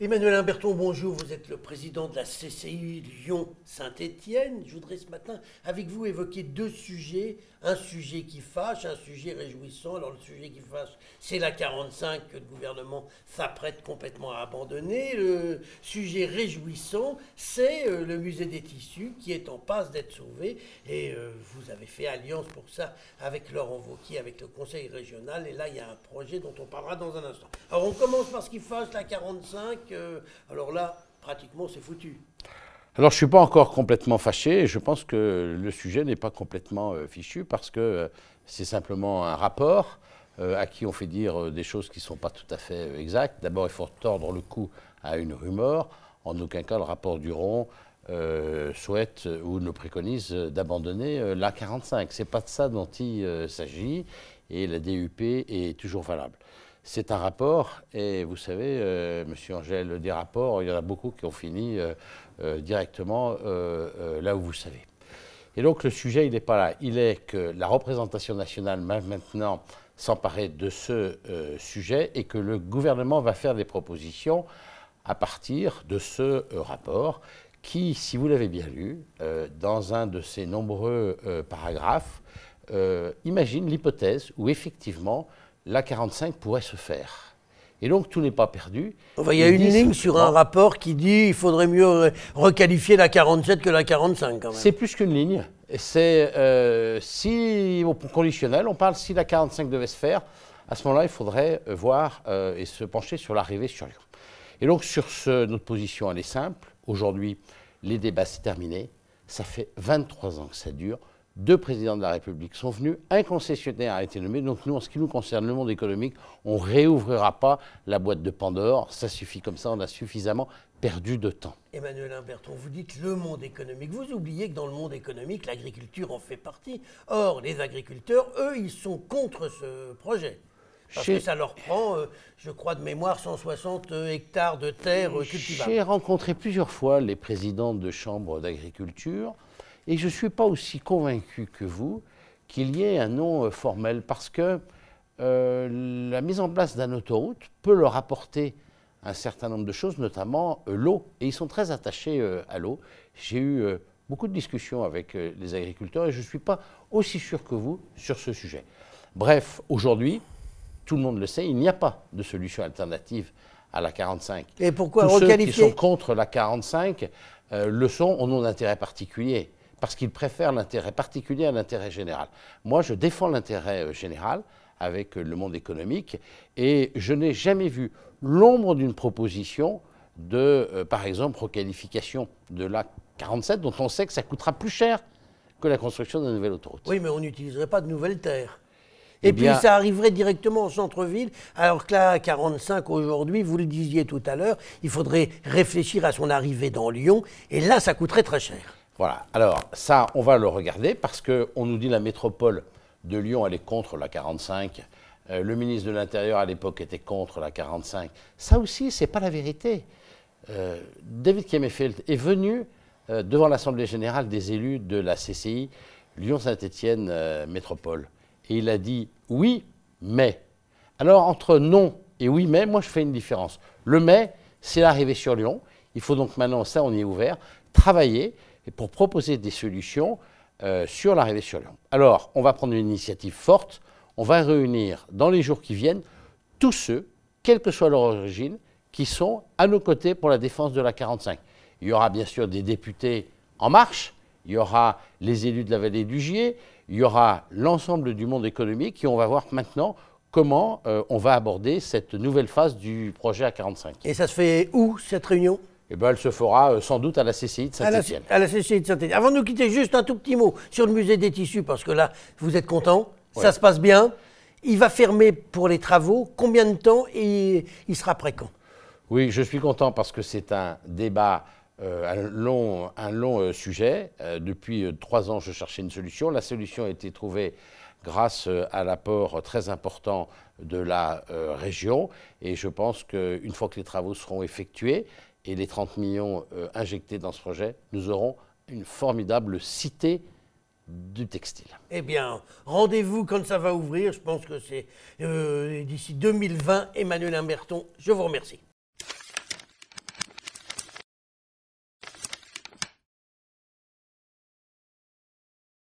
Emmanuel Imberton, bonjour. Vous êtes le président de la CCI Lyon-Saint-Étienne. Je voudrais ce matin, avec vous, évoquer deux sujets. Un sujet qui fâche, un sujet réjouissant. Alors, le sujet qui fâche, c'est la 45 que le gouvernement s'apprête complètement à abandonner. Le sujet réjouissant, c'est le musée des tissus qui est en passe d'être sauvé. Et vous avez fait alliance pour ça avec Laurent Wauquiez, avec le conseil régional. Et là, il y a un projet dont on parlera dans un instant. Alors, on commence par ce qui fâche, la 45. Alors là, pratiquement, c'est foutu. Alors, je ne suis pas encore complètement fâché et je pense que le sujet n'est pas complètement fichu parce que c'est simplement un rapport à qui on fait dire des choses qui ne sont pas tout à fait exactes. D'abord, il faut tordre le cou à une rumeur. En aucun cas, le rapport Duron souhaite ou ne préconise d'abandonner l'A45. Ce n'est pas de ça dont il s'agit et la DUP est toujours valable. C'est un rapport, et vous savez, Monsieur Angel, des rapports, il y en a beaucoup qui ont fini directement là où vous savez. Et donc le sujet, il n'est pas là. Il est que la représentation nationale va maintenant s'emparer de ce sujet et que le gouvernement va faire des propositions à partir de ce rapport qui, si vous l'avez bien lu, dans un de ses nombreux paragraphes, imagine l'hypothèse où effectivement l'A45 pourrait se faire. Et donc, tout n'est pas perdu. Enfin, il y a une ligne sur un rapport qui dit qu'il faudrait mieux requalifier la 47 que la 45, quand même. C'est plus qu'une ligne. C'est si, au conditionnel, on parle si la 45 devait se faire, à ce moment-là, il faudrait voir et se pencher sur l'arrivée sur Lyon. Et donc, sur notre position, elle est simple. Aujourd'hui, les débats, c'est terminé. Ça fait 23 ans que ça dure. 2 présidents de la République sont venus, un concessionnaire a été nommé. Donc nous, en ce qui nous concerne, le monde économique, on ne réouvrira pas la boîte de Pandore. Ça suffit comme ça, on a suffisamment perdu de temps. Emmanuel Imberton, vous dites le monde économique. Vous oubliez que dans le monde économique, l'agriculture en fait partie. Or, les agriculteurs, eux, ils sont contre ce projet. Parce que ça leur prend, je crois de mémoire, 160 hectares de terre cultivables. J'ai rencontré plusieurs fois les présidents de chambres d'agriculture. Et je ne suis pas aussi convaincu que vous qu'il y ait un nom formel parce que la mise en place d'une autoroute peut leur apporter un certain nombre de choses, notamment l'eau. Et ils sont très attachés à l'eau. J'ai eu beaucoup de discussions avec les agriculteurs et je ne suis pas aussi sûr que vous sur ce sujet. Bref, aujourd'hui, tout le monde le sait, il n'y a pas de solution alternative à la 45. Et pourquoi requalifier ? Tous ceux qui sont contre la 45 le sont au nom d'intérêts particuliers. Parce qu'ils préfèrent l'intérêt particulier à l'intérêt général. Moi, je défends l'intérêt général avec le monde économique et je n'ai jamais vu l'ombre d'une proposition de, par exemple, requalification de la 47, dont on sait que ça coûtera plus cher que la construction d'une nouvelle autoroute. Oui, mais on n'utiliserait pas de nouvelles terres. Et puis ça arriverait directement au centre-ville, alors que la 45 aujourd'hui, vous le disiez tout à l'heure, il faudrait réfléchir à son arrivée dans Lyon, et là, ça coûterait très cher. Voilà, alors ça, on va le regarder parce qu'on nous dit la métropole de Lyon, elle est contre la 45. Le ministre de l'Intérieur, à l'époque, était contre la 45. Ça aussi, ce n'est pas la vérité. David Kemmerfeld est venu devant l'Assemblée générale des élus de la CCI Lyon-Saint-Étienne Métropole. Et il a dit oui, mais. Alors, entre non et oui, mais, moi, je fais une différence. Le mais, c'est l'arrivée sur Lyon. Il faut donc maintenant, ça, on y est ouvert, travailler pour proposer des solutions sur l'arrivée sur Lyon. Alors, on va prendre une initiative forte. On va réunir dans les jours qui viennent tous ceux, quelle que soit leur origine, qui sont à nos côtés pour la défense de la 45. Il y aura bien sûr des députés En Marche, il y aura les élus de la vallée du Gier, il y aura l'ensemble du monde économique et on va voir maintenant comment on va aborder cette nouvelle phase du projet A45. Et ça se fait où, cette réunion ? Eh bien, elle se fera sans doute à la CCI de Saint-Étienne. À la CCI de Saint-Étienne. Avant de nous quitter, juste un tout petit mot sur le musée des tissus, parce que là, vous êtes content, ouais. Ça se passe bien. Il va fermer pour les travaux. Combien de temps et il sera prêt quand ? Oui, je suis content parce que c'est un débat, un long sujet. Depuis 3 ans, je cherchais une solution. La solution a été trouvée grâce à l'apport très important de la région. Et je pense qu'une fois que les travaux seront effectués, et les 30 millions injectés dans ce projet, nous aurons une formidable cité du textile. Eh bien, rendez-vous quand ça va ouvrir. Je pense que c'est d'ici 2020. Emmanuel Imberton, je vous remercie.